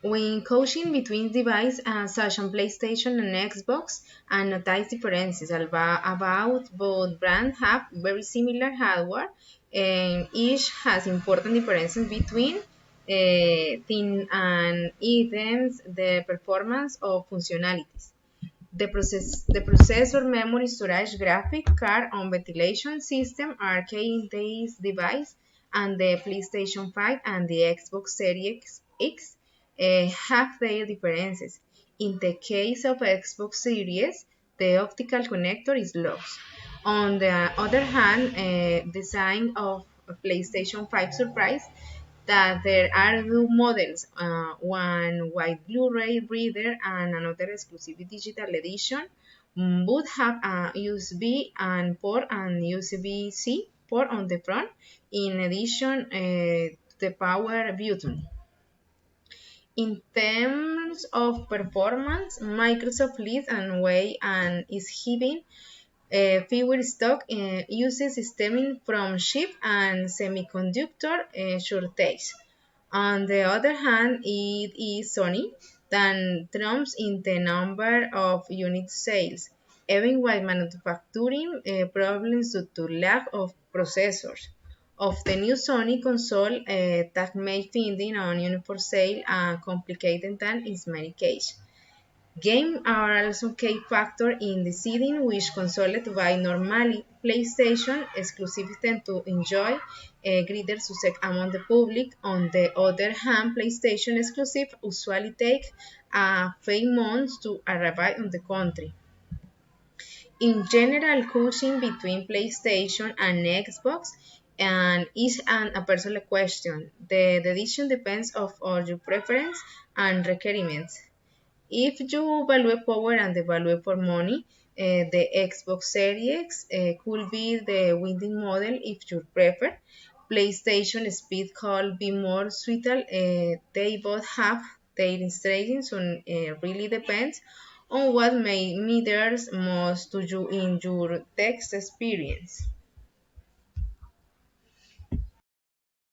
When coaching between devices such as PlayStation and Xbox, and notice differences about both brands have very similar hardware, and each has important differences between things and items, the performance or functionalities. The processor, memory, storage, graphic card, and ventilation system are key in this device, and the PlayStation 5 and the Xbox Series X have their differences. In the case of Xbox Series, the optical connector is lost. On the other hand, design of PlayStation 5 surprise that there are two models, one white Blu-ray reader and another exclusive digital edition. Both have a USB and port and USB-C port on the front. In addition, the power button. In terms of performance, Microsoft leads and way and is having fewer stock uses stemming from chip and semiconductor shortage. On the other hand, it is Sony that trumps in the number of unit sales, even while manufacturing problems due to lack of processors. Of the new Sony console, that may finding on unit for sale complicated than in many cases. Games are also a key factor in deciding which console to buy. Normally, PlayStation exclusives tend to enjoy greater success among the public. On the other hand, PlayStation exclusives usually take a few months to arrive on the country. In general, choosing between PlayStation and Xbox and is a personal question. The decision depends on your preference and requirements. If you value power and the value for money, the Xbox Series could be the winning model if you prefer. PlayStation speed could be more suitable. They both have their strengths, and really depends on what matters most to you in your text experience.